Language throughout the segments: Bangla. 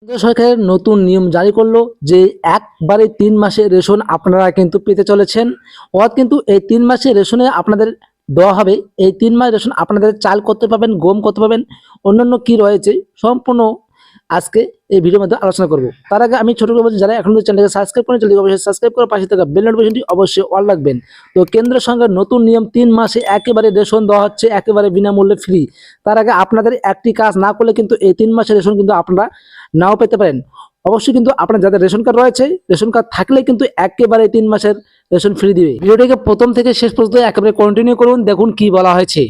কেন্দ্র সরকারের নতুন নিয়ম জারি করলো যে একবারে 3 মাসের রেশন আপনারা কিন্তু পেতে চলেছেন। অর্থাৎ কিন্তু এই 3 মাসের রেশনে আপনাদের দেওয়া হবে। এই 3 মাস রেশন আপনাদের চাল কত পাবেন, গম কত পাবেন, অন্যান্য কি রয়েছে সম্পূর্ণ আজকে এই ভিডিওর মধ্যে আলোচনা করব। তার আগে আমি ছোট করে বলছি, যারা এখন চ্যানেলকে সাবস্ক্রাইব করেন জলদি অবশ্যই সাবস্ক্রাইব করে পাশে থাকা বেল নোটিফিকেশনটি অবশ্যই অল রাখবেন। তো কেন্দ্র সরকারের নতুন নিয়ম, 3 মাসে একেবারে রেশন দেওয়া হচ্ছে, একেবারে বিনামূল্যে ফ্রি। তার আগে আপনাদের একটি কাজ না করলে কিন্তু এই 3 মাসের রেশন কিন্তু আপনারা নাও পেতে পারেন। অবশ্যই কিন্তু আপনার যাদের রেশন কার্ড রয়েছে, রেশন কার্ড থাকলে কিন্তু একেবারে 3 মাসের রেশন ফ্রি দিবে। ভিডিওটিকে প্রথম থেকে শেষ পর্যন্ত একেবারে কন্টিনিউ করুন, দেখুন কি বলা হয়েছে।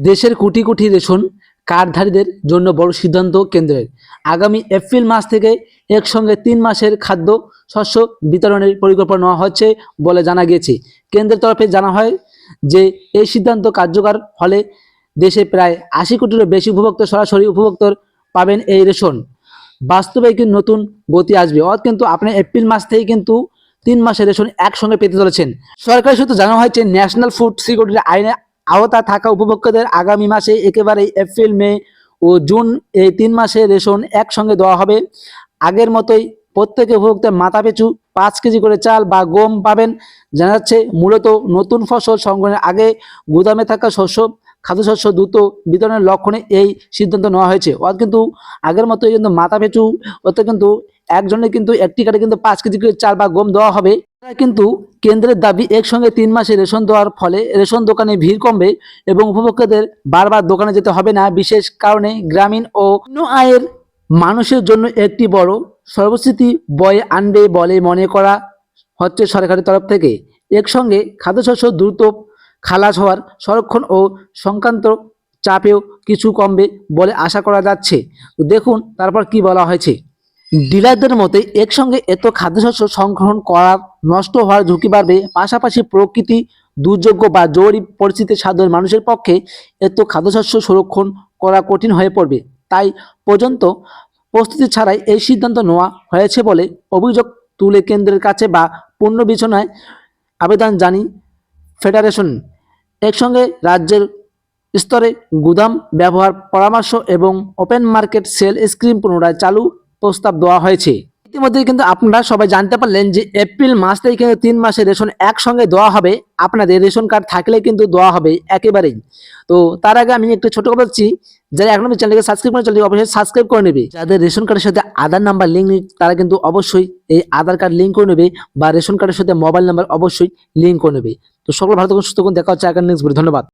দেশের কোটি কোটি রেশন কার্ডধারীদের জন্য বড় সিদ্ধান্ত কেন্দ্রের। আগামী এপ্রিল মাস থেকে একসঙ্গে 3 মাসের খাদ্য শস্য বিতরণের পরিকল্পনা নেওয়া হচ্ছে বলে জানা গিয়েছে। কেন্দ্রের তরফে জানা হয় যে এই সিদ্ধান্ত কার্যকর হলে দেশে প্রায় 80 কোটিরও বেশি উপভোক্তা সরাসরি উপভোক্তর পাবেন এই রেশন। বাস্তবে কিন্তু নতুন গতি আসবে। অর্থাৎ কিন্তু আপনি এপ্রিল মাস থেকে কিন্তু 3 মাসের রেশন একসঙ্গে পেতে চলেছেন। সরকারি সূত্রে জানানো হয়েছে, ন্যাশনাল ফুড সিকিউরিটি আইনে আওতা থাকা উপভোক্তাদের আগামী মাসে একেবারে এপ্রিল, মে ও জুন এই 3 মাসের রেশন একসঙ্গে দেওয়া হবে। আগের মতোই প্রত্যেক উপভোক্তার মাথাপিছু 5 কেজি করে চাল বা গম পাবেন। জানা যাচ্ছে মূলত নতুন ফসল সংগ্রহের আগে গুদামে থাকা খাদ্যশস্য দ্রুত বিতরণের লক্ষণে এই সিদ্ধান্ত নেওয়া হয়েছে। অর্থাৎ কিন্তু আগের মতোই কিন্তু মাথাপিছু অর্থাৎ কিন্তু একজনের কিন্তু একটি কার্ডে কিন্তু 5 কেজি করে চাল বা গম দেওয়া হবে। কিন্তু কেন্দ্রের দাবি, একসঙ্গে 3 মাসে রেশন দেওয়ার ফলে রেশন দোকানে ভিড় কমবে এবং উপভোক্তাদের বারবার দোকানে যেতে হবে না। বিশেষ কারণে গ্রামীণ ও নিম্ন আয়ের মানুষের জন্য একটি বড় সর্বস্বতী বয়ে আনবে বলে মনে করা হচ্ছে সরকারের তরফ থেকে। একসঙ্গে খাদ্যশস্য দ্রুত খালাস হওয়ার সংরক্ষণ ও সংক্রান্ত চাপেও কিছু কমবে বলে আশা করা যাচ্ছে। তো দেখুন তারপর কি বলা হয়েছে। ডিলারদের মতে একসঙ্গে এত খাদ্যশস্য সংগ্রহণ করার নষ্ট হওয়ার ঝুঁকি বাড়বে। পাশাপাশি প্রকৃতি দুর্যোগ বা জরুরি পরিস্থিতিতে সাধারণ মানুষের পক্ষে এত খাদ্যশস্য সংরক্ষণ করা কঠিন হয়ে পড়বে। তাই পর্যন্ত প্রস্তুতি ছাড়াই এই সিদ্ধান্ত নেওয়া হয়েছে বলে অভিযোগ তুলে কেন্দ্রের কাছে বা পুনর্বিবেচনায় আবেদন জানি ফেডারেশন। একসঙ্গে রাজ্যের স্তরে গুদাম ব্যবহার পরামর্শ এবং ওপেন মার্কেট সেল স্কিম পুনরায় চালু প্রস্তাব দেওয়া হয়েছে। ইতিমধ্যে কিন্তু আপনারা সবাই জানতে পারলেন যে এপ্রিল মাস থেকে কিন্তু 3 মাসের রেশন একসঙ্গে দেওয়া হবে। আপনাদের রেশন কার্ড থাকলে কিন্তু দেওয়া হবে একেবারেই। তো তার আগে আমি একটু ছোট কথা বলছি, যারা এখন চ্যানেলকে সাবস্ক্রাইব করে চ্যানেলকে অবশ্যই সাবস্ক্রাইব করে নেবে। যাদের রেশন কার্ডের সাথে আধার নাম্বার লিঙ্ক নেই তারা কিন্তু অবশ্যই এই আধার কার্ড লিঙ্ক করে নেবে বা রেশন কার্ডের সাথে মোবাইল নাম্বার অবশ্যই লিঙ্ক করে নেবে। তো সকল ভালো থাকুন, সুস্থ থাকুন, দেখা হচ্ছে আগামী নেক্সট ভিডিও। ধন্যবাদ।